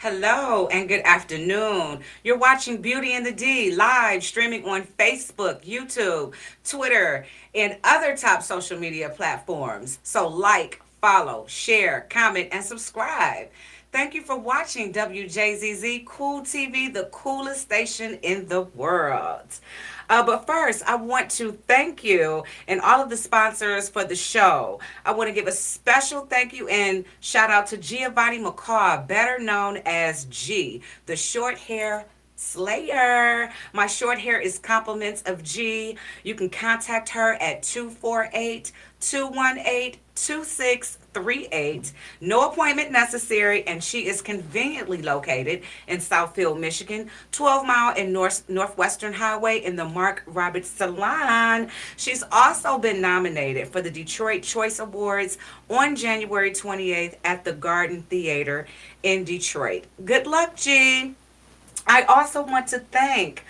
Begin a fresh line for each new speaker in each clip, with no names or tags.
Hello and good afternoon. You're watching Beauty and the D live streaming on Facebook, YouTube, Twitter, and other top social media platforms. So, like, follow, share, comment, and subscribe. Thank you for watching WJZZ Cool TV, the coolest station in the world. But first, I want to thank you and all of the sponsors for the show. I want to give a special thank you and shout out to Giovanni McCaw, better known as G, the short hair Slayer. My short hair is compliments of G. You can contact her at 248-218-2638. No appointment necessary, and she is conveniently located in Southfield, Michigan, 12 Mile and Northwestern Highway in the Mark Roberts Salon. She's also been nominated for the Detroit Choice Awards on January 28th at the Garden Theater in Detroit. Good luck, G. I also want to thank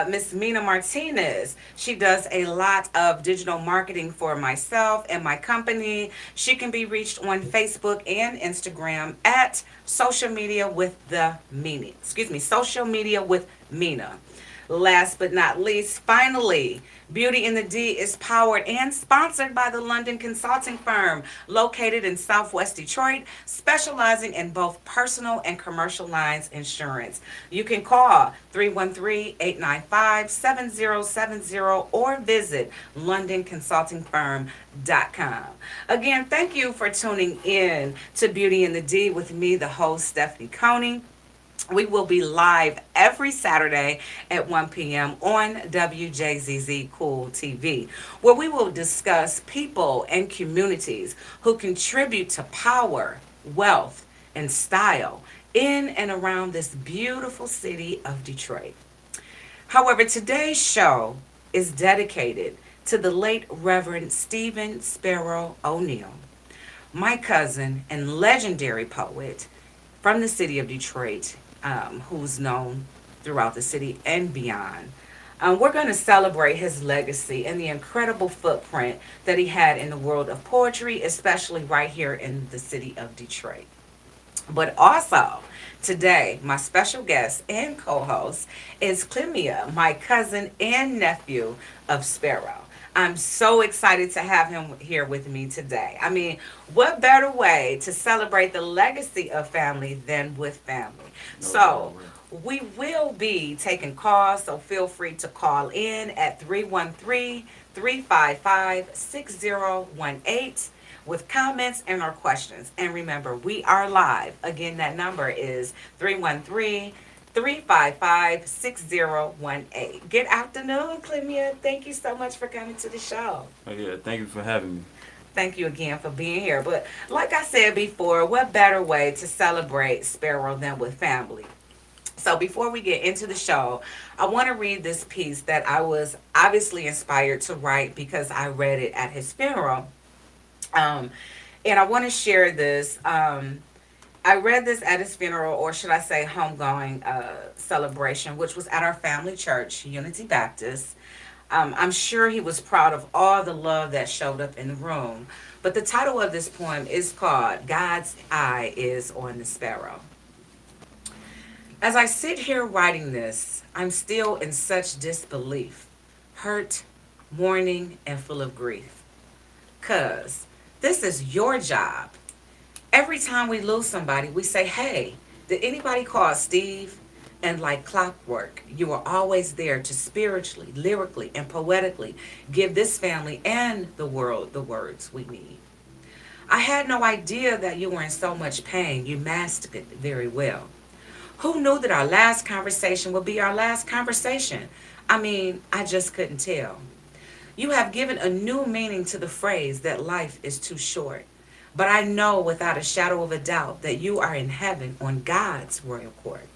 Miss Mina Martinez. She does a lot of digital marketing for myself and my company. She can be reached on Facebook and Instagram at social media with the Mina. Excuse me, social media with Mina. Last but not least, finally, Beauty in the D is powered and sponsored by the London consulting firm located in Southwest Detroit, specializing in both personal and commercial lines insurance. You can call 313-895-7070 or visit londonconsultingfirm.com. Again, thank you for tuning in to Beauty in the D with me, the host, Stephanie Coney. We will be live every Saturday at 1 p.m. on WJZZ Cool TV, where we will discuss people and communities who contribute to power, wealth, and style in and around this beautiful city of Detroit. However, today's show is dedicated to the late Reverend Stephen Sparrow O'Neill, my cousin and legendary poet from the city of Detroit, who's known throughout the city and beyond. We're going to celebrate his legacy and the incredible footprint that he had in the world of poetry, especially right here in the city of Detroit. But also, today, my special guest and co host is Clemia, my cousin and nephew of Sparrow. I'm so excited to have him here with me today. I mean, what better way to celebrate the legacy of family than with family? So, we will be taking calls, so feel free to call in at 313-355-6018 with comments and or questions. And remember, we are live. Again, that number is 313-355-6018. Good afternoon, Clemia. Thank you so much for coming to the show.
Oh yeah, thank you for having me.
Thank you again for being here. But like I said before, what better way to celebrate Sparrow than with family? So before we get into the show, I want to read this piece that I was obviously inspired to write because I read it at his funeral. Um, and I want to share this. I read this at his funeral, or should I say, homegoing celebration, which was at our family church, Unity Baptist. I'm sure he was proud of all the love that showed up in the room. But the title of this poem is called God's Eye is on the Sparrow. As I sit here writing this, I'm still in such disbelief, hurt, mourning, and full of grief. 'Cause this is your job. Every time we lose somebody, we say, hey, did anybody call Steve? And like clockwork, you are always there to spiritually, lyrically, and poetically give this family and the world the words we need. I had no idea that you were in so much pain. You masked it very well. Who knew that our last conversation would be our last conversation? I mean, I just couldn't tell. You have given a new meaning to the phrase that life is too short. But I know without a shadow of a doubt that you are in heaven on God's royal court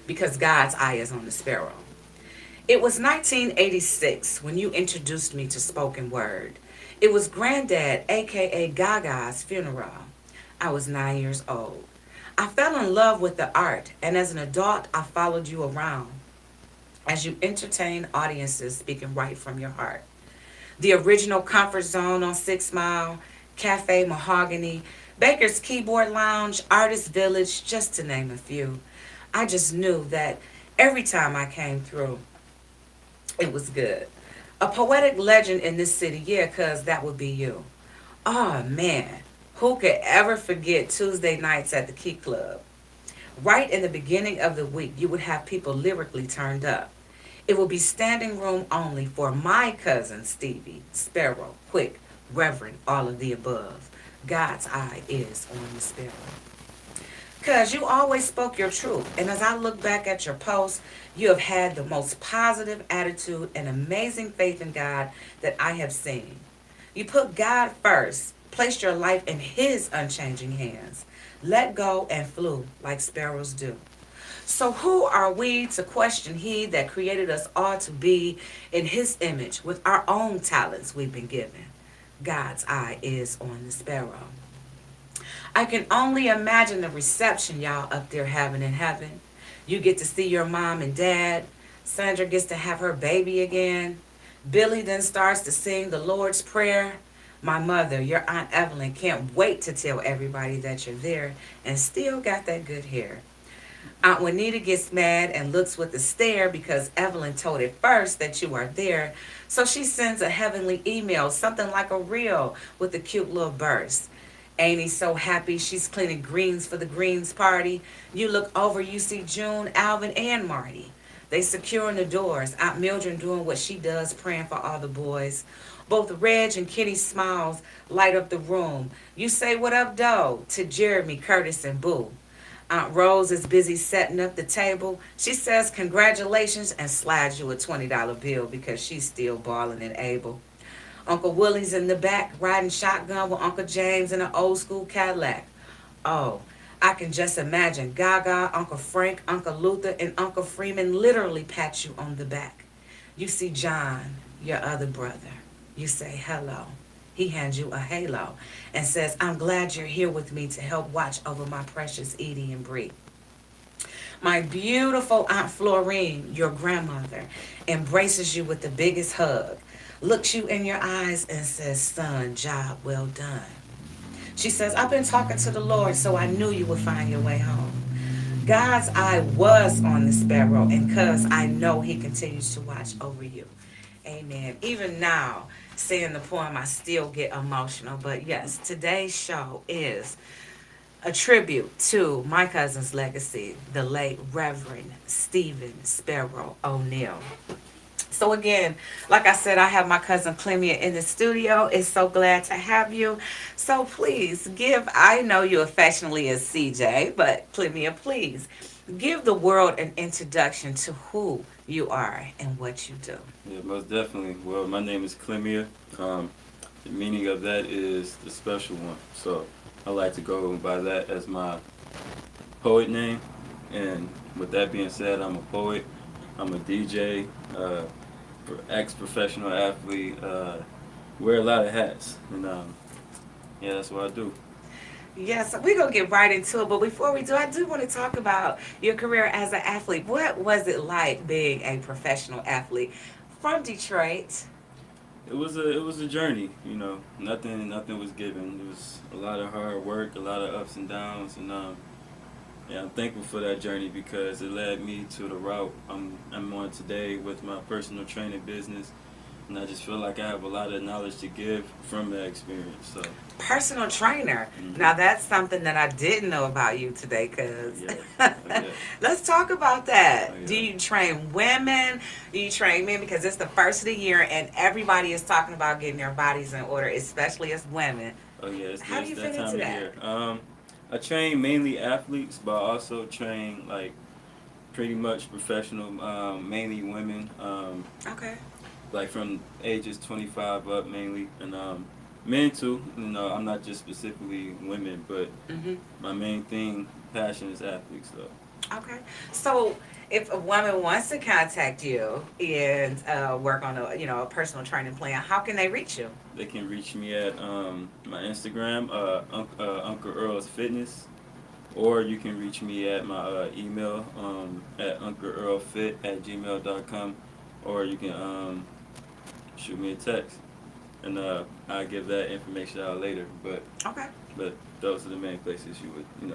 because God's eye is on the sparrow. It was 1986 when you introduced me to spoken word. It was Granddad, aka Gaga's funeral. I was 9 years old. I fell in love with the art, and as an adult, I followed you around as you entertained audiences speaking right from your heart. The original Comfort Zone on 6 Mile, Cafe Mahogany, Baker's Keyboard Lounge, Artist Village, just to name a few. I just knew that every time I came through, it was good. A poetic legend in this city, yeah, cuz that would be you. Oh man, who could ever forget Tuesday nights at the Key Club? Right in the beginning of the week, you would have people lyrically turned up. It would be standing room only for my cousin Stevie, Sparrow, Quick, Reverend, all of the above. God's eye is on the sparrow. Because you always spoke your truth. And as I look back at your posts, you have had the most positive attitude and amazing faith in God that I have seen. You put God first, placed your life in His unchanging hands, let go and flew like sparrows do. So, who are we to question He that created us all to be in His image with our own talents we've been given? God's eye is on the sparrow. I can only imagine the reception y'all up there having in heaven. You get to see your mom and dad. Sandra gets to have her baby again. Billy then starts to sing the Lord's Prayer. My mother, your Aunt Evelyn, can't wait to tell everybody that you're there and still got that good hair. Aunt Juanita gets mad and looks with a stare because Evelyn told it first that you are there. So she sends a heavenly email, something like a reel with a cute little burst. Annie's so happy she's cleaning greens for the greens party. You look over, you see June, Alvin, and Marty. They securing the doors. Aunt Mildred doing what she does, praying for all the boys. Both Reg and Kitty smiles light up the room. You say what up, Doe, to Jeremy, Curtis, and Boo. Aunt Rose is busy setting up the table. She says congratulations and slides you a $20 bill because she's still balling and able. Uncle Willie's in the back riding shotgun with Uncle James in an old school Cadillac. Oh, I can just imagine Gaga, Uncle Frank, Uncle Luther, and Uncle Freeman literally pat you on the back. You see John, your other brother. You say hello. He hands you a halo and says, I'm glad you're here with me to help watch over my precious Edie and Bree. My beautiful Aunt Florine, your grandmother, embraces you with the biggest hug, looks you in your eyes and says, son, job well done. She says, I've been talking to the Lord, so I knew you would find your way home. God's eye was on the sparrow, and cuz I know He continues to watch over you. Amen. Even now, saying the poem, I still get emotional. But yes, today's show is a tribute to my cousin's legacy, the late Reverend Stephen Sparrow O'Neill. So again, like I said, I have my cousin Clemia in the studio. It's so glad to have you. So please give, I know you affectionately as CJ, but Clemia, please give the world an introduction to who you are and what you do.
Yeah, most definitely. Well, my name is Clemia. The meaning of that is the special one. So I like to go by that as my poet name. And with that being said, I'm a poet. I'm a DJ, ex-professional athlete. Wear a lot of hats, and yeah, that's what I do.
Yes, we're going to get right into it. But before we do, I do want to talk about your career as an athlete. What was it like being a professional athlete from Detroit?
It was a journey, you know. Nothing was given. It was a lot of hard work, a lot of ups and downs, and yeah, I'm thankful for that journey because it led me to the route I'm on today with my personal training business, and I just feel like I have a lot of knowledge to give from that experience. So
Personal trainer.
mhm.
Now, that's something that I didn't know about you today, because
Yeah, yeah,
let's talk about that.
oh
Do
yeah,
you train women? Do you train men? Because it's the first of the year and everybody is talking about getting their bodies in order, especially as women.
oh yeah. It's,
How do
it's
you
that
fit into
time of
that?
year. I train mainly athletes, but I also train like pretty much professional, mainly women.
Okay.
Like from ages 25 up mainly, and men too. You know, I'm not just specifically women, but
hmm
my main thing, passion is athletes though.
Okay. So if a woman wants to contact you and work on a personal training plan, how can they reach you?
They can reach me at my Instagram, Uncle Earl's Fitness, or you can reach me at my email at uncleearlfit@gmail.com, or you can shoot me a text, and I'll give that information out later. But
Okay.
but those are the main places you would,
And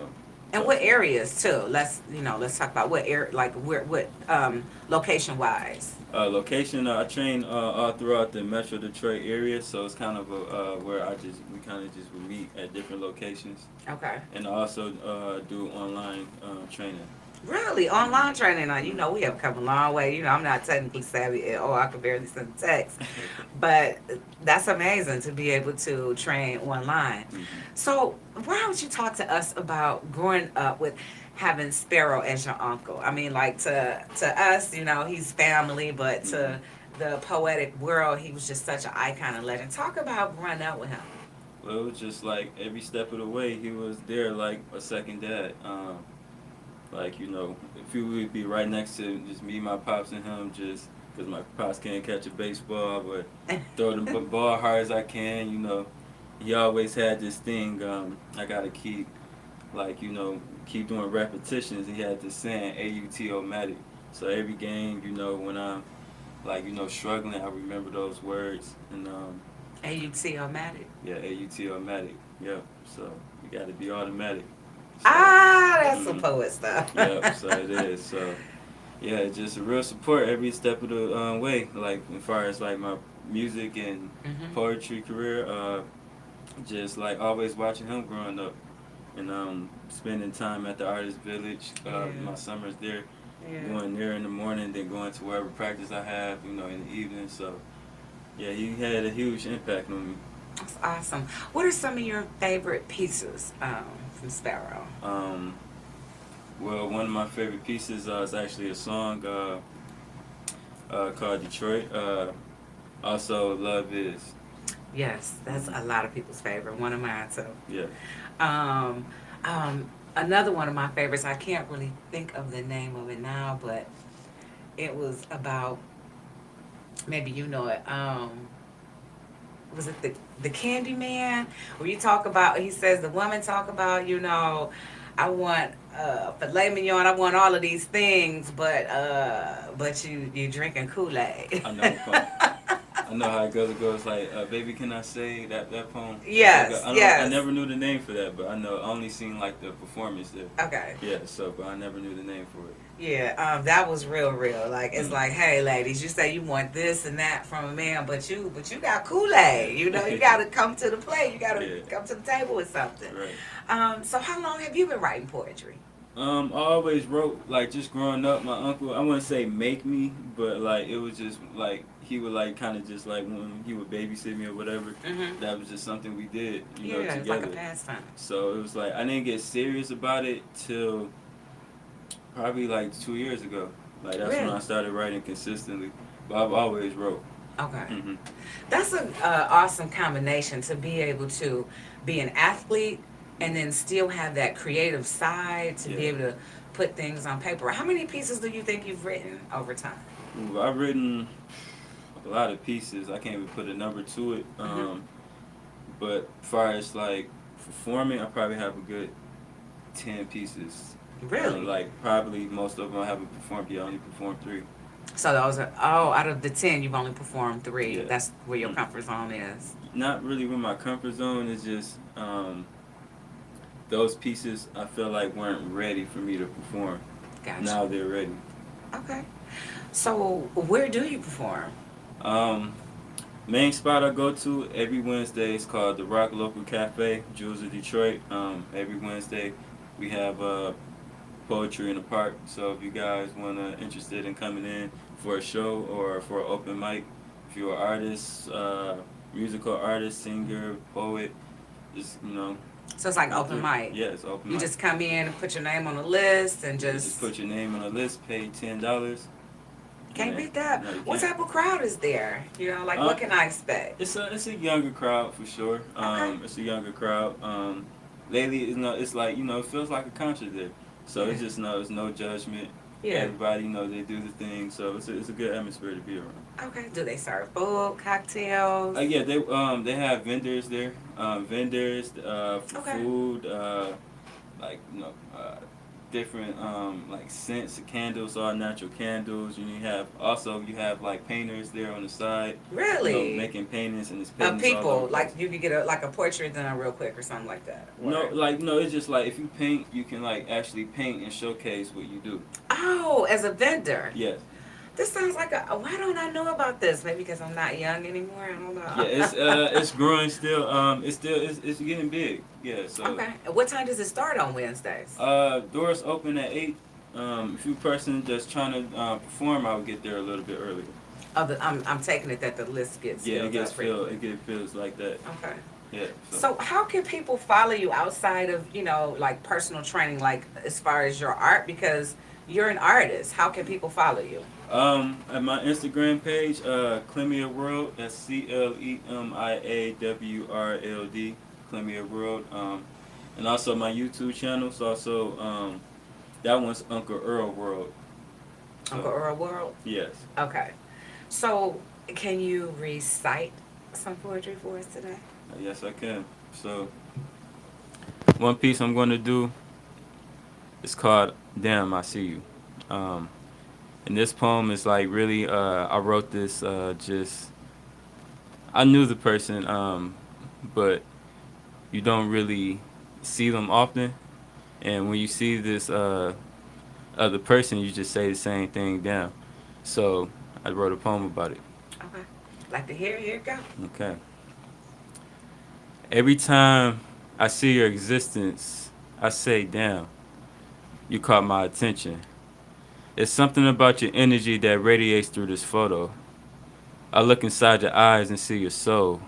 talk
what
to.
areas too? Let's talk about what area, like where, what location wise.
Location, I train all throughout the Metro Detroit area, so it's kind of where we kind of just would meet at different locations,
Okay.
and I also do online training.
Really,
Hmm.
online training. Now,
Hmm.
we have come a long way. I'm not technically savvy at all. I can barely send a text. But that's amazing to be able to train online.
Hmm.
So, why don't you talk to us about growing up with having Sparrow as your uncle? I mean, like to us, he's family, but
Hmm.
to the poetic world, he was just such an icon and legend. Talk about growing up with him.
Well, it was just like every step of the way, he was there like a second dad. Like, if you would be right next to just me, my pops, and him, just because my pops can't catch a baseball, but throw the ball hard as I can. He always had this thing. I gotta like keep doing repetitions. He had this saying, AUTO-matic. So every game, when I'm like struggling, I remember those words, and
AUT-O-matic.
yeah, AUTO-matic. Yep. So you gotta be automatic. So.
Ah, that's some
Mhm.
poet stuff.
Yep, so it is. So yeah, just a real support every step of the way. Like as far as like my music and
Hmm.
poetry career, just like always watching him growing up and spending time at the artist village.
Yeah.
My summers there,
Yeah.
going there in the morning, then going to wherever practice I have, in the evening. So yeah, he had a huge impact on me.
That's awesome. What are some of your favorite pieces from Sparrow?
Um, well, one of my favorite pieces is actually a song called Detroit. Also, Love Is.
Yes, that's
Hmm.
a lot of people's favorite. One of mine too.
Yeah.
Um, Another one of my favorites. I can't really think of the name of it now, but it was about, maybe you know it. Was it the Candy Man? Where you talk about, he says the woman talk about, I want filet mignon, I want all of these things, but you drinking Kool-Aid.
I know. I know how it goes. It goes like, "Baby, can I say that poem?" It's like
Yes,
I don't. I
yes.
never knew the name for that, but I know. I only seen like the performance there.
Okay.
Yeah. So, but I never knew the name for it.
Yeah, that was real. Like, it's
Mm.
like, hey, ladies, you say you want this and that from a man, but you got Kool-Aid. You got to come to the plate. You got to
Yeah.
come to the table with something.
Right.
So how long have you been writing poetry?
I always wrote like just growing up. My uncle, I wouldn't say make me, but like it was just like he would like kind of just like when he would babysit me or whatever.
Hmm.
That was just something we did,
Yeah, it's like a
together.
pastime.
So it was like I didn't get serious about it till probably like 2 years ago. Like that's when I
Really?
started writing consistently. But I've always wrote.
Okay.
Hmm.
That's an awesome combination to be able to be an athlete and then still have that creative side to be
Yeah.
able to put things on paper. How many pieces do you think you've written over time?
Ooh, I've written a lot of pieces. I can't even put a number to it.
Hmm.
But as far as like performing, I probably have a good 10 pieces.
Really?
Like probably most of them I haven't performed yet. I only performed 3.
So those are, oh, out of the 10, you've only performed three.
Yeah.
That's where your
Mm.
comfort zone is.
Not really with my comfort zone. It's just those pieces I feel like weren't ready for me to perform.
Gotcha.
Now they're ready.
Okay. So where do you perform?
Um, Main spot I go to every Wednesday is called the Rock Local Cafe, Wjzz of Detroit. Every Wednesday we have poetry in the park. So if you guys interested in coming in for a show or for an open mic, if you're an artist, musical artist, singer, poet, just
So it's like
come
open
through.
mic.
Yeah, it's open
You
mic.
just come in and put your name on the list and
Yeah, just
just
put your name on a list, pay $10.
can't
Yeah,
beat that.
no, you
What
can't.
type of crowd is there? Like
Uh,
what can I expect?
it's a younger crowd for sure.
Okay.
It's a younger crowd. Lately, it's like it feels like a concert there. So
Yeah.
it's no judgment.
Yeah.
Everybody, they do the thing. So it's a good atmosphere to be around.
Okay. Do they serve food, cocktails?
Yeah, they have vendors there. Vendors for
Okay.
food. Like different like scents of candles, all natural candles. And you have like painters there on the side,
Really?
making paintings, and it's paintings all over
People,
the
like
place.
you could get a portrait done real quick or something like that.
No,
Word.
like no, it's just like if you paint, you can like actually paint and showcase what you do.
Oh, as a vendor.
Yes.
This sounds like a. Why don't I know about this? Maybe because I'm not young anymore. I don't
Yeah,
know.
it's growing still. It's getting big. Yeah, so
Okay. And what time does it start on Wednesdays?
doors open at 8. If you person just trying to perform, I would get there a little bit earlier.
I'm taking it that the list gets
Yeah,
filled up pretty quick.
it gets feels like that.
Okay.
Yeah. So
So how can people follow you outside of, like personal training, like as far as your art? Because you're an artist. How can people follow you?
at my Instagram page, Clemia World. That's CLEMIAWRLD. Clemia World. And also my YouTube channel. It's also that one's Uncle Earl World.
Uncle
So
Earl World?
yes.
Okay. So can you recite some poetry for us today?
Yes, I can. So, one piece I'm going to do is called "Damn, I See You." Um, and this poem is like really. I wrote this just. I knew the person, but you don't really see them often. And when you see this other person, you just say the same thing. Damn. So I wrote a poem about it.
Okay. Like to hear, here it go.
Okay. Every time I see your existence, I say, "Damn, you caught my attention." It's something about your energy that radiates through this photo. I look inside your eyes and see your soul.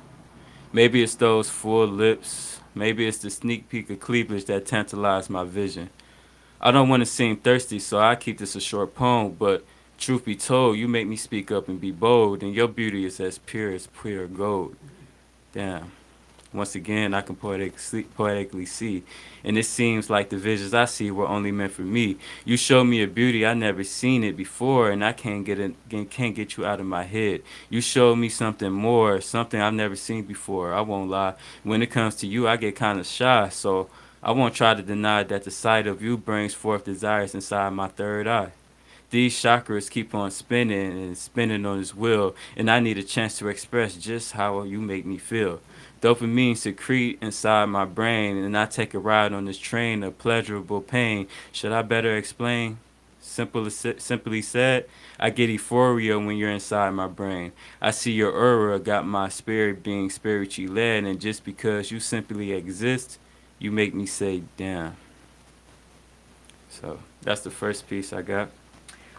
Maybe it's those full lips. Maybe it's the sneak peek of cleavage that tantalize my vision. I don't want to seem thirsty, so I keep this a short poem, but truth be told, you make me speak up and be bold, and your beauty is as pure gold. Damn. Once again, I can poetically see. And it seems like the visions I see were only meant for me. You showed me a beauty I never seen it before, and I can't get you out of my head. You showed me something more, something I've never seen before. I won't lie. When it comes to you, I get kind of shy, so I won't try to deny that the sight of you brings forth desires inside my third eye. These chakras keep on spinning and spinning on this wheel, and I need a chance to express just how you make me feel. Dopamine secrete inside my brain, and I take a ride on this train of pleasurable pain. Should I better explain? Simply said, I get euphoria when you're inside my brain. I see your aura got my spirit being spiritually led, and just because you simply exist, you make me say, damn. So that's the first piece I got.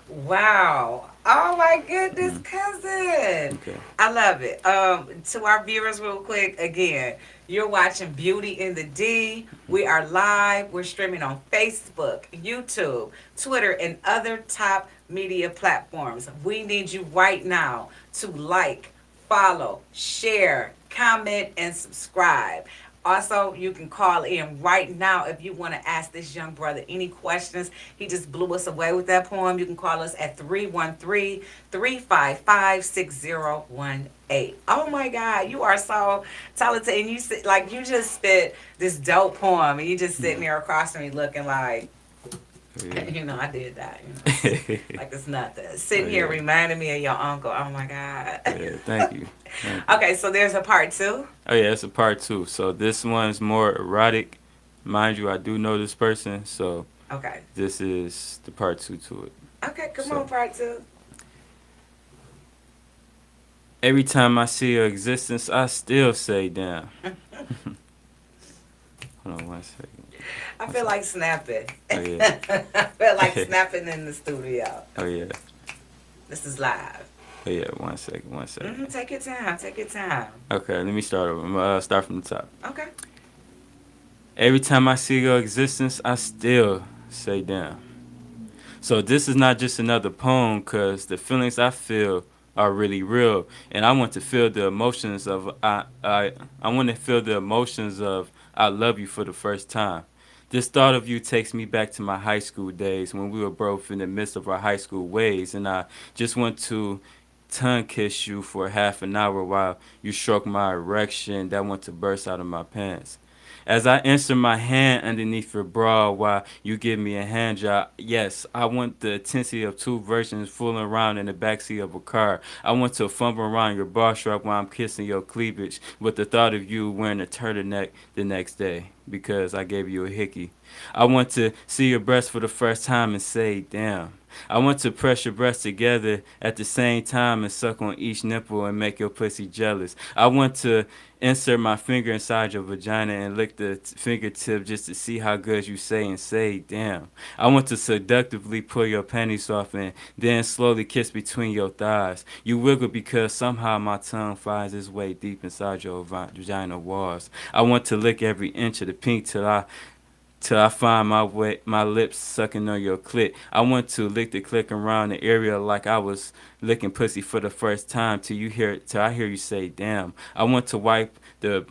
Wow. Oh my goodness,
Mm,
cousin.
okay.
I love it. To our viewers, real quick, again, you're watching Beauty in the D. We are live. We're streaming on Facebook, YouTube, Twitter, and other top media platforms. We need you right now to like, follow, share, comment, and subscribe. Also, you can call in right now if you want to ask this young brother any questions. He just blew us away with that poem. You can call us at 313-355-6018. Oh my God, you are so talented. And like you just spit this dope poem and you just sitting
Mm,
there across from me looking like,
oh, yeah.
I did that.
Oh
Like it's nothing. Sitting here
yeah.
reminding me of your uncle. Oh my God.
Oh yeah. Thank you. Thank you.
Okay, so there's a part two.
Oh yeah, it's a part two. So this one's more erotic. Mind you, I do know this person, so
Okay.
this is the part two to it.
Okay, come on,
So
part two.
every time I see your existence, I still say damn. Hold on one second.
I
One
feel
second.
like snapping.
Oh yeah.
I feel like snapping in the studio.
Oh yeah.
This is live.
Oh yeah. One second. One second.
Take your time. Take your time.
Okay, let me start over. I'm start from the top.
Okay.
Every time I see your existence, I still say damn. So this is not just another poem, cause the feelings I feel are really real, and I want to feel the emotions of I want to feel the emotions of I love you for the first time. This thought of you takes me back to my high school days when we were both in the midst of our high school ways, and I just want to tongue kiss you for half an hour while you stroke my erection that want to burst out of my pants. As I insert my hand underneath your bra while you give me a hand job, yes, I want the intensity of two versions fooling around in the backseat of a car. I want to fumble around your bar strap while I'm kissing your cleavage with the thought of you wearing a turtleneck the next day because I gave you a hickey. I want to see your breast for the first time and say, damn. I want to press your breasts together at the same time and suck on each nipple and make your pussy jealous. I want to insert my finger inside your vagina and lick the fingertip just to see how good you say, damn. I want to seductively pull your panties off and then slowly kiss between your thighs. You wiggle because somehow my tongue finds its way deep inside your vagina walls. I want to lick every inch of the pink till I find my lips sucking on your clit. I want to lick the click around the area like I was licking pussy for the first time till I hear you say damn. I want to wipe the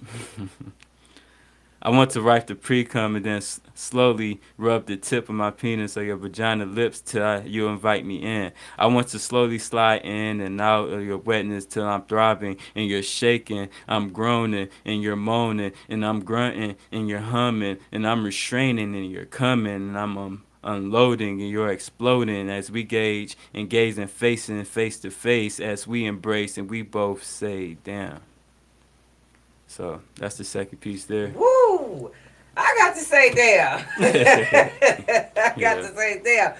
I want to wipe the pre-cum and then slowly rub the tip of my penis or your vagina lips till you invite me in. I want to slowly slide in and out of your wetness till I'm throbbing and you're shaking. I'm groaning and you're moaning and I'm grunting and you're humming and I'm restraining and you're coming and I'm unloading and you're exploding as we gauge and gazing facing face to face as we embrace and we both say damn. So that's the second piece there.
Woo! I got to say damn. I got
Yeah.
to say damn.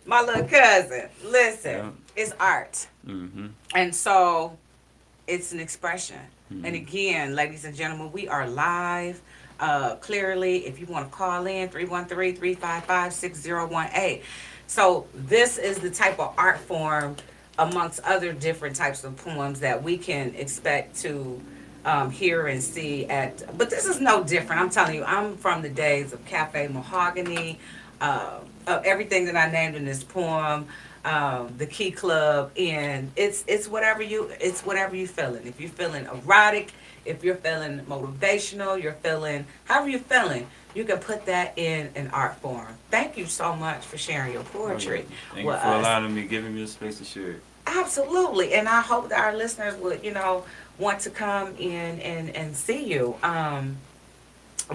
My little cousin, listen,
Yeah.
it's art.
Mhm.
And so it's an expression. And
Mhm.
again, ladies and gentlemen, we are live. Clearly, if you want to call in, 313-355-6018. So this is the type of art form amongst other different types of poems that we can expect to hear and see at. But this is no different. I'm telling you, I'm from the days of Cafe Mahogany, of everything that I named in this poem, the Key Club, and it's whatever you feeling. If you're feeling erotic, if you're feeling motivational, you're feeling however you're feeling, you can put that in an art form. Thank you so much for sharing your
Oh, yeah.
poetry
Thank you
with
for
us.
allowing me, giving me the space to share it.
Absolutely. And I hope that our listeners would, want to come in and see you.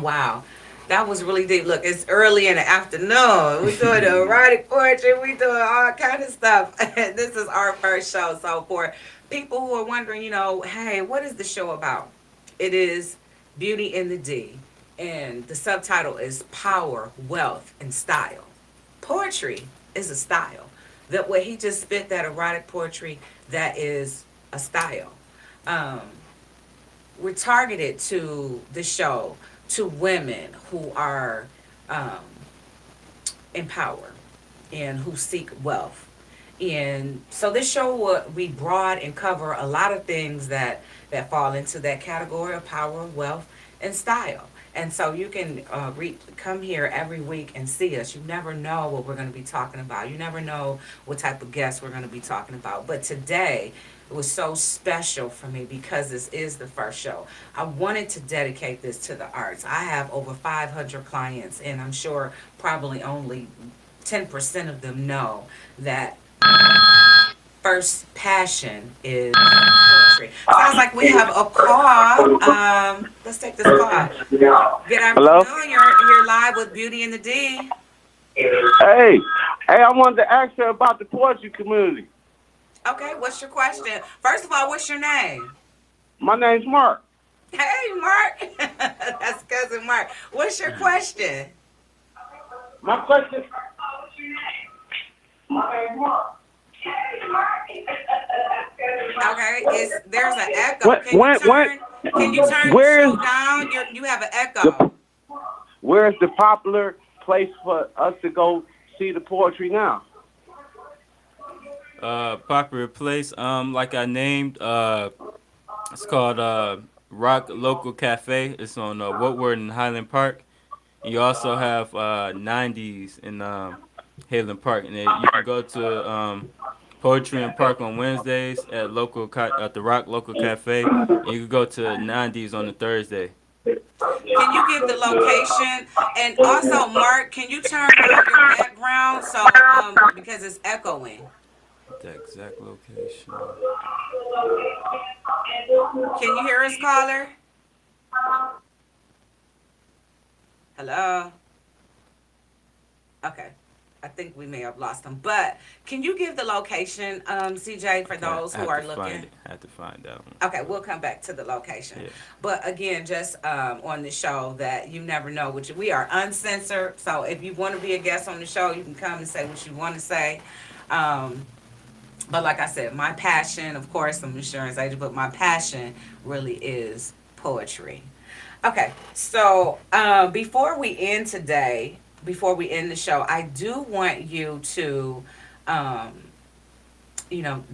Wow. That was really deep. Look, it's early in the afternoon. We're doing erotic poetry. We're doing all kind of stuff. This is our first show. So for people who are wondering, hey, what is the show about? It is Beauty in the D. And the subtitle is Power, Wealth, and Style. Poetry is a style. That what he just spit, that erotic poetry, that is a style. Um, we're targeted to the show to women who are um, in power and who seek wealth. And so this show will be broad and cover a lot of things that fall into that category of power, wealth, and style. And so you can come here every week and see us. You never know what we're going to be talking about. You never know what type of guests we're going to be talking about. But today, it was so special for me because this is the first show. I wanted to dedicate this to the arts. I have over 500 clients, and I'm sure probably only 10% of them know that first passion is poetry. Sounds like we have a call. Let's take this call. Good
Hello?
afternoon. You're live with Beauty and the D.
Hey, I wanted to ask you about the poetry community.
Okay, what's your question? First of all, what's your name?
My name's Mark.
Hey, Mark. That's cousin Mark. What's your question?
My question. My name's Mark.
Okay, there's an echo.
When, when, when,
Can you turn the
where's
show down? You have an
the
echo.
where's the popular place for us to go see the poetry now?
Popular place, like I named, it's called Rock Local Cafe. It's on Woodward and Highland Park. And you also have 90s in Highland Park, and then you can go to Poetry and Park on Wednesdays at the Rock Local Cafe, and you can go to 90s on the Thursday.
Can you give the location? And also, Mark, can you turn off your background so because it's echoing?
The exact location.
Can you hear us, caller? Hello? Okay. I think we may have lost him. But can you give the location, CJ, for
Okay,
those
I
who
have
are
to find
looking?
it. I have to find that one.
Okay, we'll come back to the location.
Yeah.
But again, just on the show that you never know, which we are uncensored. So if you want to be a guest on the show, you can come and say what you want to say. Um, but like I said, my passion, of course, I'm an insurance agent, but my passion really is poetry. Okay, so before we end the show, I do want you to, um,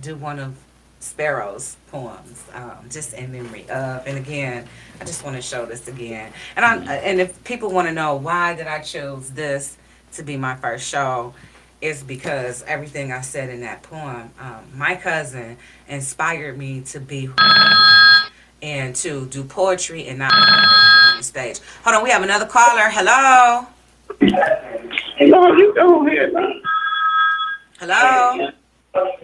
do one of Sparrow's poems, just in memory of. And again, I just want to show this again. And if people want to know why did I choose this to be my first show, is because everything I said in that poem, my cousin inspired me to be and to do poetry and not on the stage. Hold on, we have another caller. Hello.
No, you go ahead.
Hello. Welcome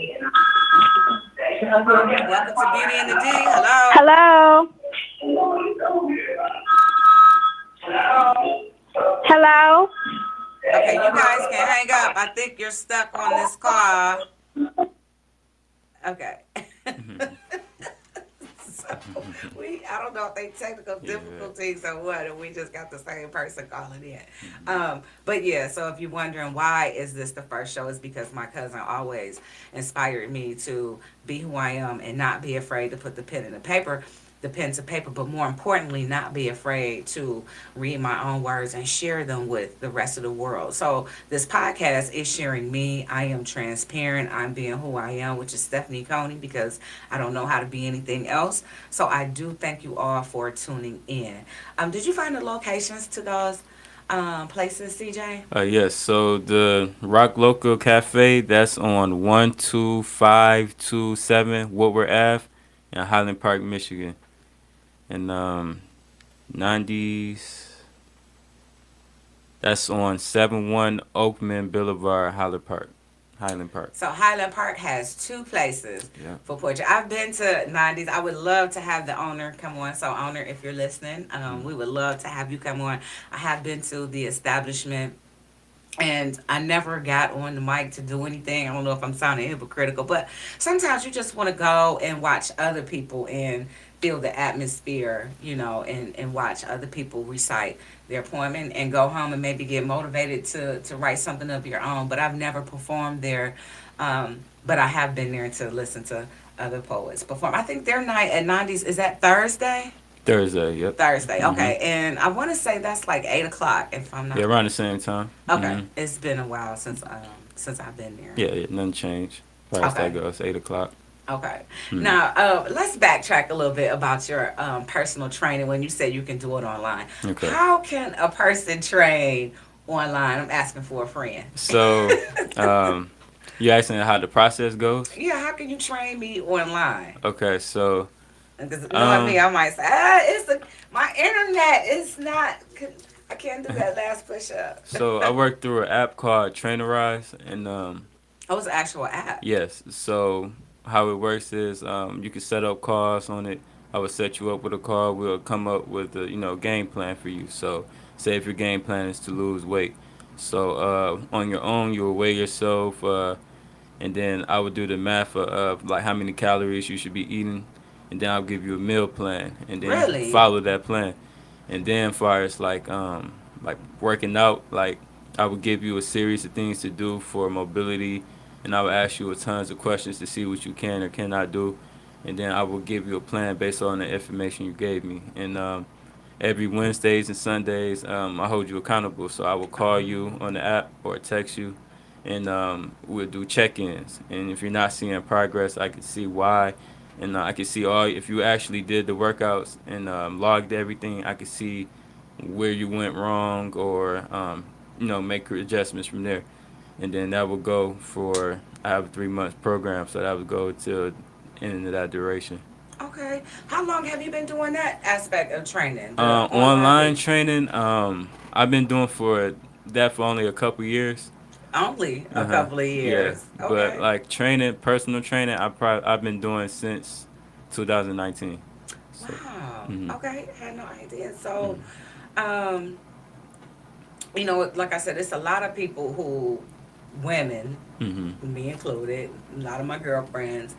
to Beauty and the D. Hello.
Hello? Hello?
Okay, you guys can hang up. I think you're stuck on this call. Okay. So I don't know if they technical difficulties or what, and we just got the same person calling in. But yeah, so if you're wondering why is this the first show, it's because my cousin always inspired me to be who I am and not be afraid to put the pen to paper, but more importantly, not be afraid to read my own words and share them with the rest of the world. So this podcast is sharing me. I am transparent. I'm being who I am, which is Stephanie Coney, because I don't know how to be anything else. So I do thank you all for tuning in. Did you find the locations to those places, CJ?
Yes, so the Rock Local Cafe, that's on 12527 Woodward Ave in Highland Park, Michigan. And 90s, that's on 71 Oakman Boulevard, Highland Park.
So Highland Park has two places
Yeah.
for poetry. I've been to 90s. I would love to have the owner come on. So owner, if you're listening, we would love to have you come on. I have been to the establishment, and I never got on the mic to do anything. I don't know if I'm sounding hypocritical, but sometimes you just want to go and watch other people and feel the atmosphere, and watch other people recite their poem, and go home and maybe get motivated to write something of your own. But I've never performed there. But I have been there to listen to other poets perform. I think their night at 90s, is that Thursday?
Thursday, yep.
Thursday, okay. And I want to say that's like 8 o'clock, if I'm not.
Yeah, around the same time.
Okay, it's been a while since I've been there.
Yeah, nothing changed. As far as that goes, 8 o'clock.
Okay. Now, let's backtrack a little bit about your personal training when you said you can do it online.
Okay.
How can a person train online? I'm asking for a friend.
So, you asking how the process goes?
Yeah, how can you train me online?
Okay, so
Because knowing me, I might say, my internet is not. I can't do that last push up.
so I work through an app called Trainerize, and
Oh, it's an actual app.
yes. So how it works is you can set up calls on it. I will set you up with a call. We'll come up with a game plan for you. So say if your game plan is to lose weight, so on your own you'll weigh yourself, and then I would do the math of like how many calories you should be eating, and then I'll give you a meal plan, and then
Really?
you follow that plan. And then as far as like working out, like I would give you a series of things to do for mobility, and I would ask you a tons of questions to see what you can or cannot do, and then I will give you a plan based on the information you gave me. And every Wednesdays and Sundays, I hold you accountable. So I will call you on the app or text you, and we'll do check-ins. And if you're not seeing progress, I can see why, and I can see if you actually did the workouts and logged everything. I can see where you went wrong, or make adjustments from there. And then that will go for, I have a 3 month program, so that would go to end of that duration.
Okay. How long have you been doing that aspect of training? The
Online training, I've been doing that for only a couple years.
Only a couple of years.
Yeah.
Okay.
But like personal training, I've been doing since 2019. So,
Wow.
mhm.
Okay. Had no idea. So, you know, like I said, it's a lot of people who, women,
Mhm.
me included, a lot of my girlfriends,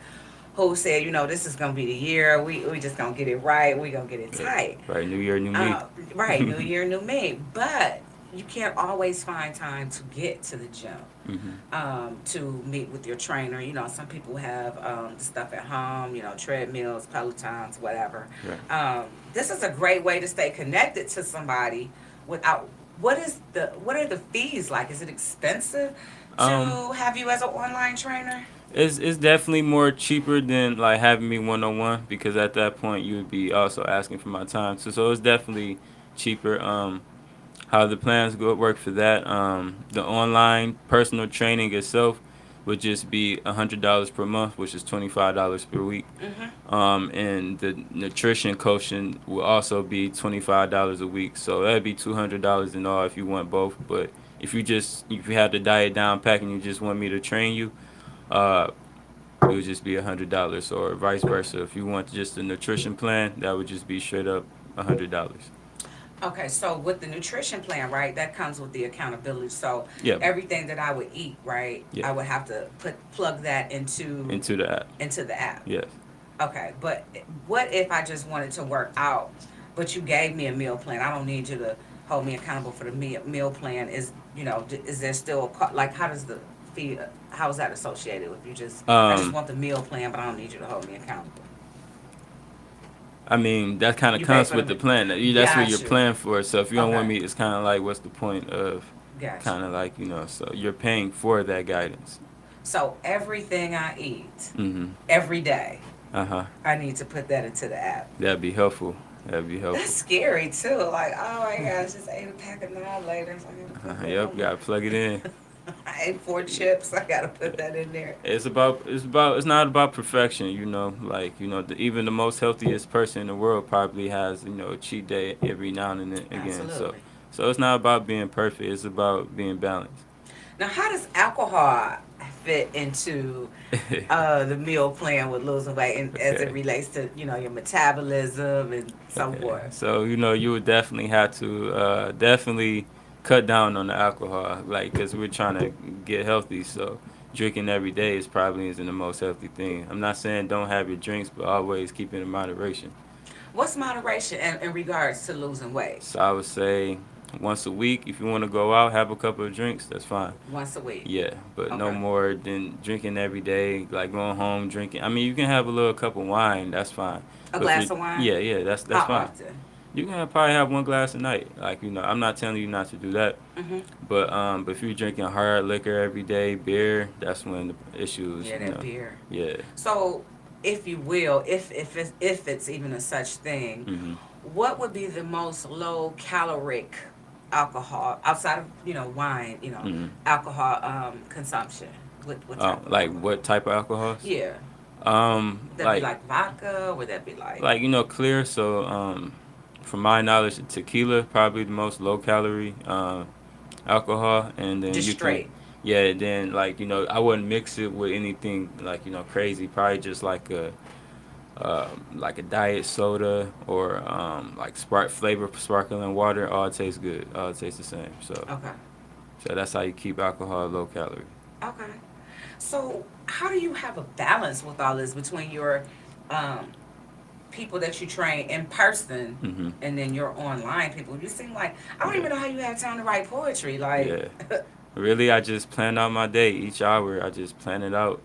who said, you know, this is gonna be the year. We just gonna get it right. We gonna get it
Yeah.
tight.
Right. New year, new me.
Right, new year, new me. But you can't always find time to get to the gym,
Mhm.
to meet with your trainer. You know, some people have the stuff at home. You know, treadmills, Pelotons, whatever.
Right.
This is a great way to stay connected to somebody without. What are the fees like? Is it expensive
Um.
to have you as an online trainer?
It's definitely more cheaper than like having me 1-on-one because at that point you would be also asking for my time. So it's definitely cheaper. How the plans go work for that? The online personal training itself would just be $100 per month, which is $25 per week.
Mm-hmm.
And the nutrition coaching will also be $25 a week. So that'd be $200 in all if you want both. But if you have the diet down pack and you just want me to train you, uh, it would just be $100, or vice versa. If you want just a nutrition plan, that would just be straight up $100.
Okay, so with the nutrition plan, right, that comes with the accountability. So
Yep,
everything that I would eat, right,
yeah,
I would have to plug that
into the app.
into the app.
Yes.
Okay, but what if I just wanted to work out, but you gave me a meal plan? I don't need you to hold me accountable for the meal plan. Is, you know, is there still like, how does the fee? How is that associated with you? Just, I just
Um,
want the meal plan, but I don't need you to hold me accountable.
I mean that kind of
You pay
comes
for
with
the
the plan. That's what you're
got you.
planning for. So if you don't want
Okay,
me, it's kind of like what's the point of
got you.
kind of like so you're paying for that guidance.
So everything I eat
Mhm.
every day,
Uh huh.
I need to put that into the app.
That'd be helpful. That'd be
That's
helpful.
scary too. Like, oh my gosh, just ate a pack of nine later. So I gotta put that
Yep.
on
Gotta plug it in.
there. I ate four chips. I gotta put that in there.
It's not about perfection, like even the most healthiest person in the world probably has a cheat day every now and then again. So
Absolutely.
so it's not about being perfect, it's about being balanced.
Now, how does alcohol fit into the meal plan with losing weight, and as it
Okay.
relates to your metabolism and so
Okay.
forth?
So you would definitely have to definitely cut down on the alcohol, like, because we're trying to get healthy. So drinking every day is probably isn't the most healthy thing. I'm not saying don't have your drinks, but always keep it in moderation.
What's moderation in regards to losing weight?
So I would say once a week, if you want to go out, have a couple of drinks, that's fine.
Once a week.
Yeah, but no
Okay.
more than drinking every day, like going home drinking. I mean, you can have a little cup of wine, that's fine.
A
But if
glass
you,
of wine?
yeah, yeah, that's
How
fine.
often?
You can probably have one glass a night. Like, I'm not telling you not to do that.
Hmm.
But if you're drinking hard liquor every day, beer, that's when the issues,
Yeah, that beer.
Yeah.
So, if you will, if it's even a such thing,
Mhm.
what would be the most low caloric alcohol outside of wine,
Mhm.
alcohol consumption? What type of
Like
alcohol?
what type of alcohols?
Yeah, that be
Like
like vodka. Would that be like
clear. So from my knowledge, tequila probably the most low calorie alcohol, and then
just
you can,
straight?
yeah. Then like I wouldn't mix it with anything like crazy. Probably just like a diet soda or like Sprite flavor sparkling water. All tastes good. All tastes the same. So
Okay,
so that's how you keep alcohol low calorie.
okay. So, how do you have a balance with all this between your um, people that you train in person
Hmm.
and then your online people? You seem like I don't
Yeah.
even know how you have time to write poetry. Like,
Yeah. Really, I just plan out my day. Each hour, I just plan it out.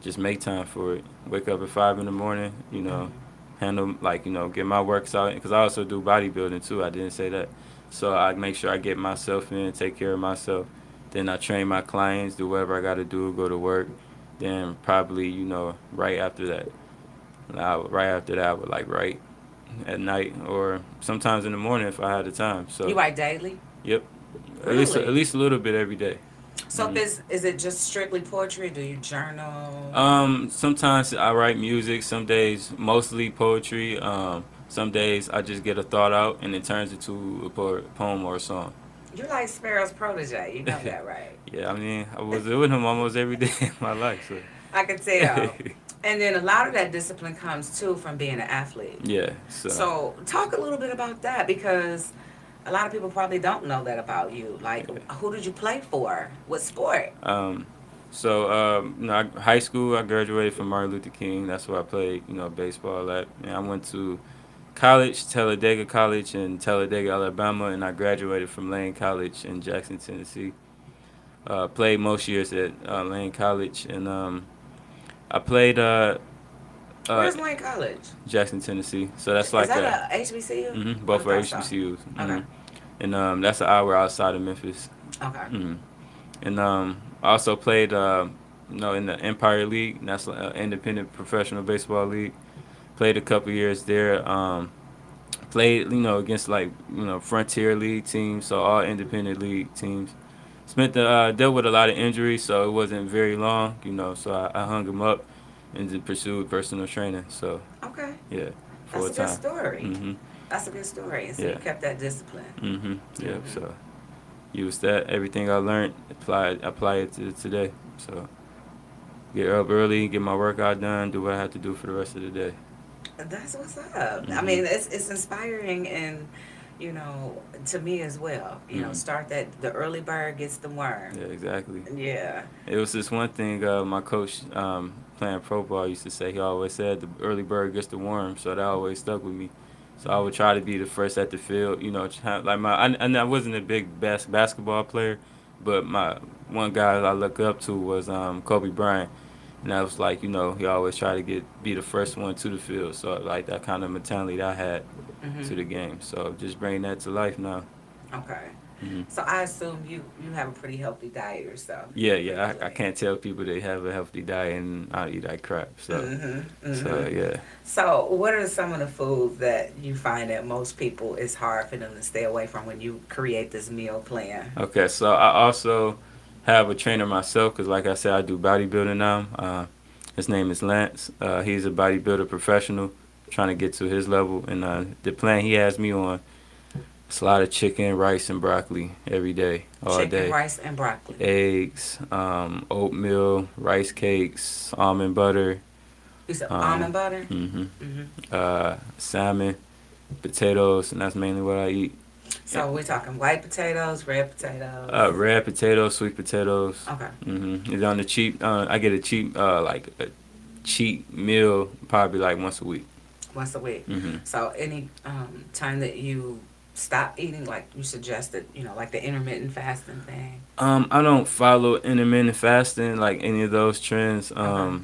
Just make time for it. Wake up at 5 in the morning. Handle like get my works out because I also do bodybuilding too. I didn't say that, so I make sure I get myself in, take care of myself. Then I train my clients, do whatever I got to do, go to work. Then probably right after that, I would like write at night or sometimes in the morning if I had the time.
you
So
write daily?
yep, at
Really?
least a little bit every day.
So, if
Mm-hmm.
is it just strictly poetry? Do you journal?
Sometimes I write music. Some days, mostly poetry. Some days I just get a thought out and it turns into a poem or a song.
You're like Sparrow's protege. You know that, right?
Yeah, I mean, I was with him almost every day in my life. So,
I can tell. And then a lot of that discipline comes too from being an athlete.
yeah. So,
So, talk a little bit about that because A lot of people probably don't know that about you. Like,
Yeah.
who did you play for? What sport?
Um, high school, I graduated from Martin Luther King. That's where I played, baseball at. And I went to college, Talladega College in Talladega, Alabama, and I graduated from Lane College in Jackson, Tennessee. Played most years at Lane College, and I played uh,
Where's Wayne College?
Jackson, Tennessee. So that's
Is
like
that a HBCU? I
both are
thought so.
HBCUs.
Okay.
And that's an hour outside of Memphis.
Okay.
And I also played, in the Empire League. And that's an independent professional baseball league. Played a couple years there. Played, against Frontier League teams, so all independent league teams. Dealt with a lot of injuries, so it wasn't very long, So I hung them up and then pursued personal training. So
Okay.
yeah,
That's
full
a good
time.
story.
Mhm.
That's a good story. And so you
Yeah.
kept that discipline.
Yeah. So use that everything I learned, apply it to today. So get up early, get my workout done, do what I have to do for the rest of the day.
That's what's up. I
Mhm.
mean, it's inspiring and to me as well.
Mhm.
Start that the early bird gets the worm.
Yeah, exactly.
Yeah.
It was this one thing my coach playing pro ball used to say. He always said the early bird gets the worm, so that always stuck with me. So I would try to be the first at the field. I wasn't a big basketball player, but my one guy I look up to was Kobe Bryant, and I was like, he always tried to be the first one to the field. So like that kind of mentality that I had
Hmm.
to the game. So just bring that to life now.
Okay.
Hmm.
So I assume you have a pretty healthy diet yourself.
Yeah. I can't tell people they have a healthy diet and I eat like crap. So. So yeah.
So, what are some of the foods that you find that most people it's hard for them to stay away from when you create this meal plan?
Okay, so I also have a trainer myself because, like I said, I do bodybuilding now. His name is Lance. He's a bodybuilder professional, trying to get to his level. And the plan he has me on is a lot of chicken, rice, and broccoli every day, all
Chicken,
day.
rice, and broccoli.
Eggs, oatmeal, rice cakes, almond butter,
You said
um,
almond butter.
hmm
Hmm.
salmon, potatoes, and that's mainly what I eat.
So we're talking white potatoes, red potatoes.
Red potatoes, sweet potatoes.
Okay.
It's on the cheap. I get a cheap, a cheap meal probably like once a week.
Once a week.
hmm
So any time that you stop eating, like you suggested, like the intermittent fasting thing.
I don't follow intermittent fasting like any of those trends.
Okay.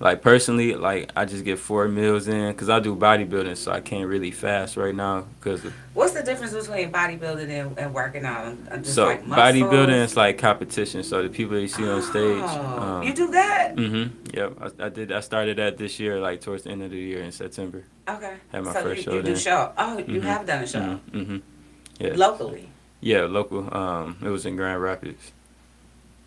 Like personally, like I just get 4 meals in because I do bodybuilding, so I can't really fast right now because
What's the difference between bodybuilding and working out? Just
so
like
bodybuilding
muscles?
is like competition. So the people that you see on stage.
Oh, you do that?
Yep. I did. I started that this year, like towards the end of the year in September.
Okay.
Had my
So
first
you
show
do
then.
show. Oh, you
hmm
have done a show
Yeah.
locally.
Yeah, local. It was in Grand Rapids.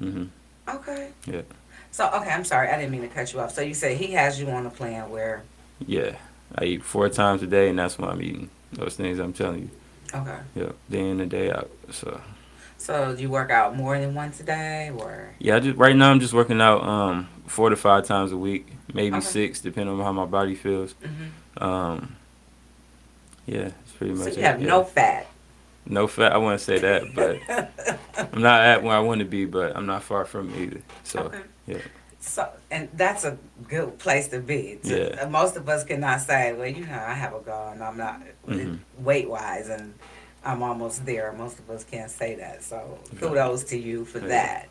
Okay.
Yeah.
So okay, I'm sorry, I didn't mean to cut you off. So you said he has you on a plan where.
Yeah. I eat 4 times a day, and that's what I'm eating. Those things I'm telling you.
Okay.
Yeah. Day in and day out. So.
So do you work out more than once a day, or?
Yeah. Right now I'm just working out 4 to 5 times a week, maybe
Okay.
6, depending on how my body feels.
Hmm.
Um. Yeah. It's pretty
So
much
you
it.
have
Yeah.
no fat.
No fat. I wouldn't say that, but I'm not at where I want to be, but I'm not far from it either. So.
Okay.
Yeah.
So, and that's a good place to be.
Yeah.
Most of us cannot say, well, I have a goal and I'm not
Mhm.
weight wise and I'm almost there. Most of us can't say that. So, kudos to you for that.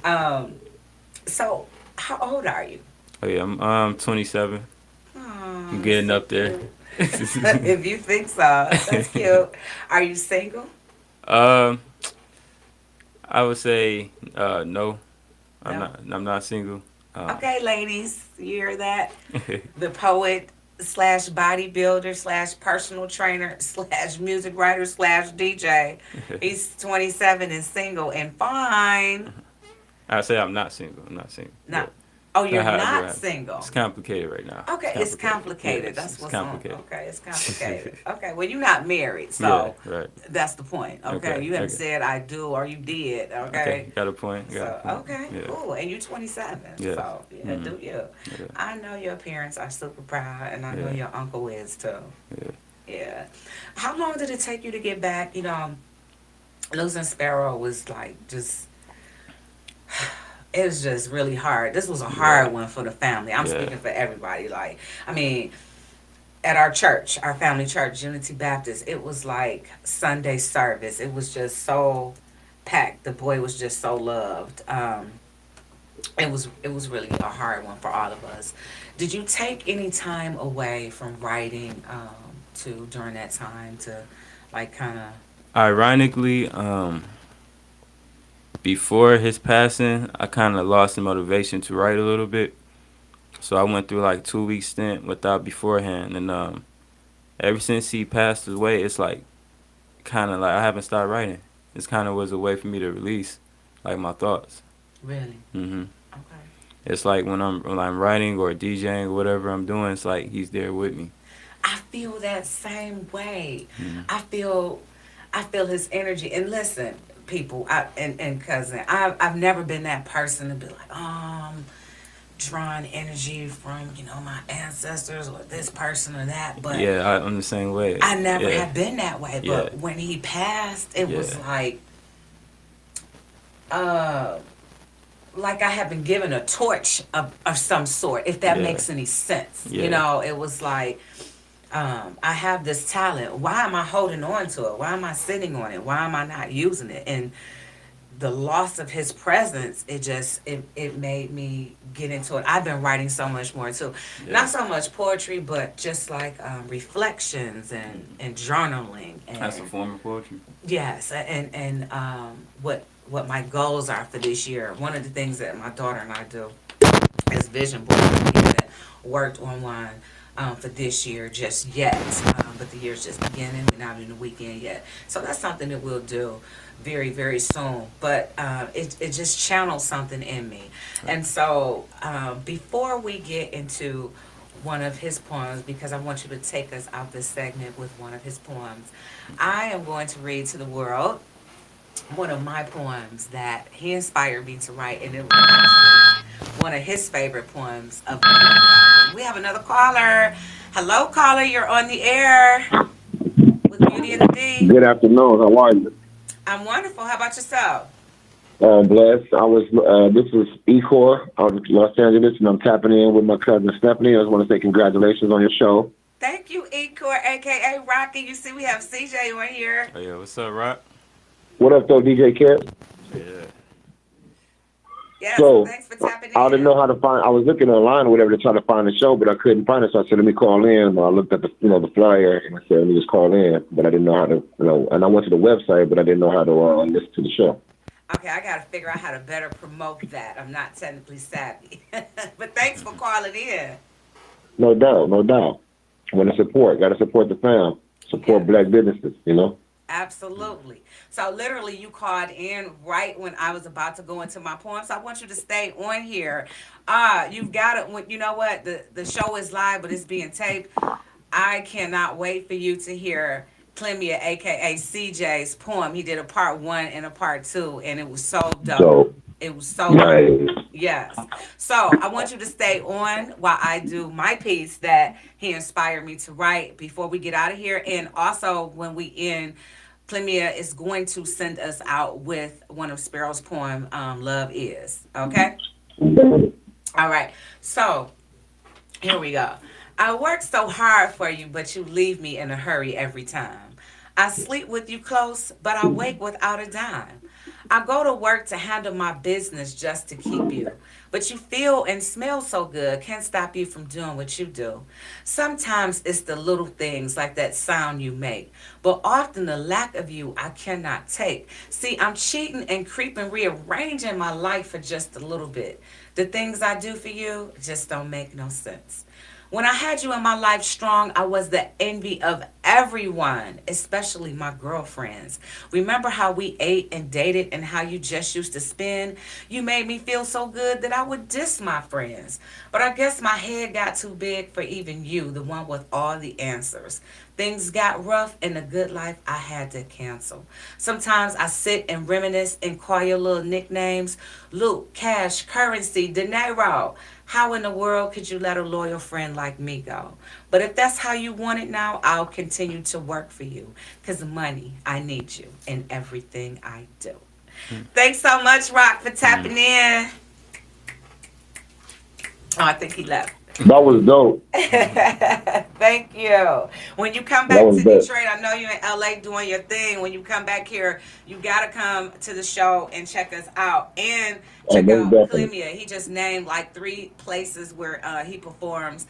Yeah.
So, how old are you?
Oh yeah. I'm 27.
Oh,
I'm getting
so
up there.
cute. If you think so, that's cute. Are you single?
I would say no.
No?
I'm not single.
Okay, ladies, you hear that? The poet slash bodybuilder slash personal trainer slash music writer slash DJ. He's 27 and single and fine.
I say I'm not single. I'm not single.
No.
Yeah.
Oh, you're
I do
not
have-
single.
It's complicated right now.
Okay, it's complicated.
Yeah,
That's
it's
what's
complicated.
on. Okay, it's complicated. Okay, well, you're not married, so
Yeah, right.
that's the point. Okay,
Okay,
you haven't
okay.
said I do or you did. Okay.
Okay, got a point. Got a
So,
point.
okay,
Yeah.
cool. And you're 27.
Yeah.
So, yeah, do you.
Yeah.
I know your parents are super proud, and I know
Yeah.
your uncle is too.
Yeah.
Yeah. How long did it take you to get back? Losing Sparrow was like just it was just really hard. This was a
Yeah,
hard one for the family. I'm
yeah,
speaking for everybody. Like, I mean, at our church, our family church, Unity Baptist, it was like Sunday service. It was just so packed. The boy was just so loved. It was really a hard one for all of us. Did you take any time away from writing to during that time to like kind of
ironically, before his passing, I kind of lost the motivation to write a little bit. So I went through like 2 week stint without beforehand, and ever since he passed away, it's like kind of like I haven't stopped writing. It's kind of was a way for me to release like my thoughts.
really?
hmm
Okay.
It's like when I'm writing or DJing or whatever I'm doing, it's like he's there with me.
I feel that same way.
hmm
I feel I feel his energy. And listen, people, and cousin, I've never been that person to be like, drawing energy from, my ancestors or this person or that. But
Yeah, I'm the same way.
I never
Yeah,
have been that way.
yeah,
But when he passed, it
yeah,
was uh like I have been given a torch of some sort, if that
yeah,
makes any sense.
yeah,
It was like I have this talent. Why am I holding on to it? Why am I sitting on it? Why am I not using it? And the loss of his presence, it made me get into it. I've been writing so much more too.
yeah.
Not so much poetry, but just like reflections and journaling
That's a
and
form of poetry.
yes, and what my goals are for this year. One of the things that my daughter and I do as vision board. We haven't worked on one for this year just yet, but the year's just beginning. We're not in the weekend yet, so that's something that we'll do very very soon. But it just channels something in me, and so before we get into one of his poems, because I want you to take us out this segment with one of his poems, I am going to read to the world one of my poems that he inspired me to write, and it was actually one of his favorite poems of the album. We have another caller. Hello, caller. You're on the air with Beauty and the D.
Good afternoon. How are you?
I'm wonderful. How about yourself?
Blessed. I was. This is Ecor out of Los Angeles, and I'm tapping in with my cousin Stephanie. I just want to say congratulations on your show.
Thank you, Ecor, aka Rocky. You see, we have CJ on here.
Oh yeah, what's up, Rock?
What up, though, DJ Kid?
Yeah,
Yes,
So
thanks for tapping
I didn't
in.
know how to find. I was looking online or whatever to try to find the show, but I couldn't find it. So I said, let me call in. I looked at the flyer, and I said, let me just call in. But I didn't know how to, And I went to the website, but I didn't know how to listen to the show.
Okay, I got to figure out how to better promote that. I'm not technically savvy. But thanks for calling in.
No doubt, no doubt. Want to support? Got to support the fam.
Yeah.
Support black businesses.
Absolutely. So literally you called in right when I was about to go into my poem. So I want you to stay on here. You've got it when you know what? The show is live, but it's being taped. I cannot wait for you to hear Clemia, aka CJ's poem. He did a part one and a part two, and it was so dope.
So
It was so dope.
nice.
Yes. So I want you to stay on while I do my piece that he inspired me to write before we get out of here. And also when we end, Clemia is going to send us out with one of Sparrow's poem, Love Is. Okay? All right. So here we go. I work so hard for you, but you leave me in a hurry every time. I sleep with you close, but I wake without a dime. I go to work to handle my business just to keep you. But you feel and smell so good, can't stop you from doing what you do. Sometimes it's the little things like that sound you make, but often the lack of you I cannot take. See, I'm cheating and creeping, rearranging my life for just a little bit. The things I do for you just don't make no sense. When I had you in my life strong, I was the envy of everyone, especially my girlfriends. Remember how we ate and dated and how you just used to spend? You made me feel so good that I would diss my friends. But I guess my head got too big for even you, the one with all the answers. Things got rough and the good life I had to cancel. Sometimes I sit and reminisce and call your little nicknames Luke, Cash, Currency, Dinero. How in the world could you let a loyal friend like me go? But if that's how you want it now, I'll continue to work for you. Because money, I need you in everything I do. Thanks so much, Rock, for
Mm.
tapping in. Oh, I think he left.
That was dope.
Thank you. When you come
That
back
was
to
dope.
Detroit, I know you're in LA doing your thing. When you come back here, you gotta come to the show and check us out. And
Oh,
check
most
out
definitely.
Clemia. He just named like 3 places where he performs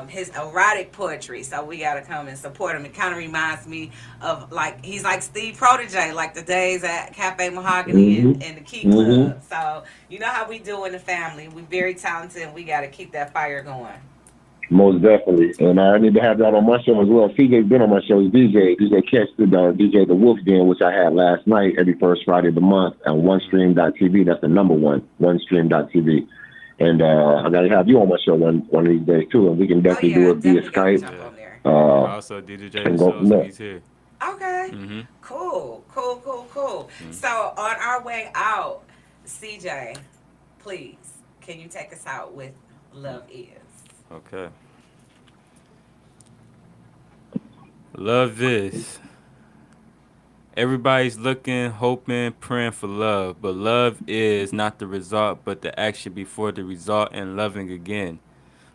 his erotic poetry. So we gotta come and support him. It kind of reminds me of like he's like Steve Protege, like the days at Cafe Mahogany
Hmm.
and the Key
Hmm.
Club. So you know how we do in the family. We very talented and we gotta keep that fire going.
Most definitely. And I need to have that on my show as well. CJ's been on my show. He's DJ Catch the DJ the Wolf Den, which I had last night every first Friday of the month on OneStream.tv. That's the number one, OneStream.tv. And I gotta have you on my show one of these days too, and we can
Oh
definitely do
yeah,
it via
definitely got to
Skype,
jump
Yeah.
on there.
Yeah.
uh,
Also, DJ the
and go
show,
from
so
there.
he's here.
Okay.
Mm-hmm.
Cool. Cool. Cool. Cool. So on our way out, CJ, please, can you take us out with "Love Is"?
Okay. Love is. Everybody's looking, hoping, praying for love, but love is not the result, but the action before the result and loving again.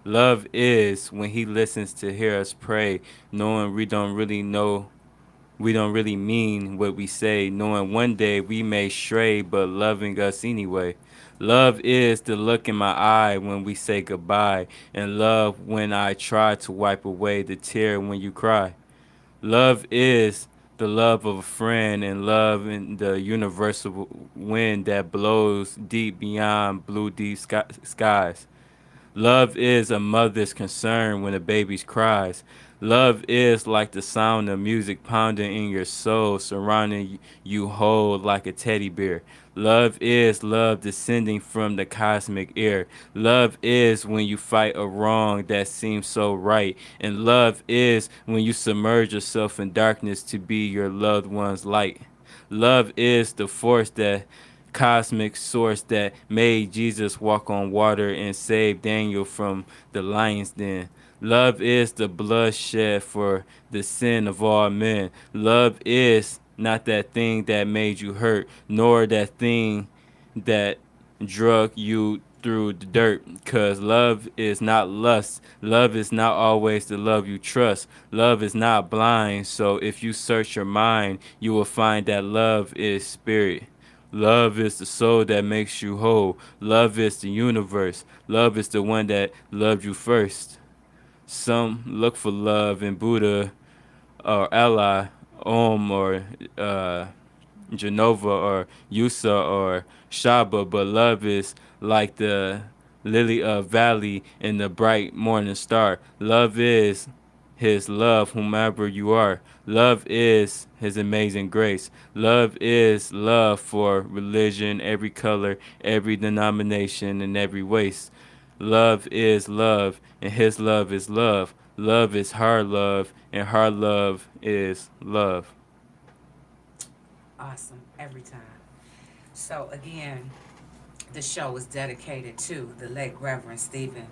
Love is when he listens to hear us pray, knowing we don't really mean what we say, knowing one day we may stray, but loving us anyway. Love is the look in my eye when we say goodbye, and love when I try to wipe away the tear when you cry. Love is the love of a friend, and love in the universal wind that blows deep beyond blue deep skies. Love is a mother's concern when a baby cries. Love is like the sound of music pounding in your soul, surrounding you whole like a teddy bear. Love is love descending from the cosmic air. Love is when you fight a wrong that seems so right. And love is when you submerge yourself in darkness to be your loved one's light. Love is the force that cosmic source that made Jesus walk on water and save Daniel from the lion's den. Love is the blood shed for the sin of all men. Love is not that thing that made you hurt, nor that thing that drug you through the dirt. Because love is not lust. Love is not always the love you trust. Love is not blind. So if you search your mind, you will find that love is spirit. Love is the soul that makes you whole. Love is the universe. Love is the one that loved you first. Some look for love in Buddha or Allah, Om or uh, Genova or Yusa or Shaba, but love is like the lily of valley and the bright morning star. Love is his love, whomever you are. Love is his amazing grace. Love is love for religion, every color, every denomination, and every race. Love is love, and his love is love. Love is her love, and her love is love.
Awesome. Every time. So again, the show is dedicated to the late Reverend Stephen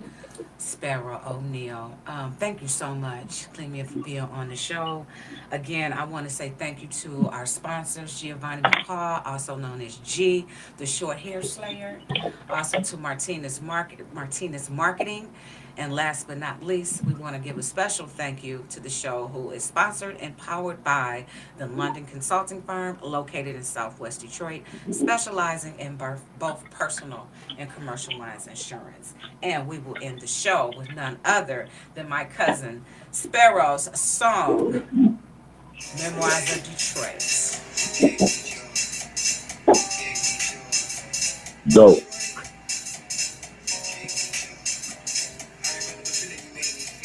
Sparrow O'Neill. Thank you so much, Clemia, for being on the show. Again, I want to say thank you to our sponsors, Giovanni McCall, also known as G, the short hair slayer. Also to Martinez Marketing. And last but not least, we want to give a special thank you to the show who is sponsored and powered by the London consulting firm located in Southwest Detroit, specializing in both personal and commercial lines insurance. And we will end the show with none other than my cousin Sparrow's song, Memoirs of Detroit.
Dope.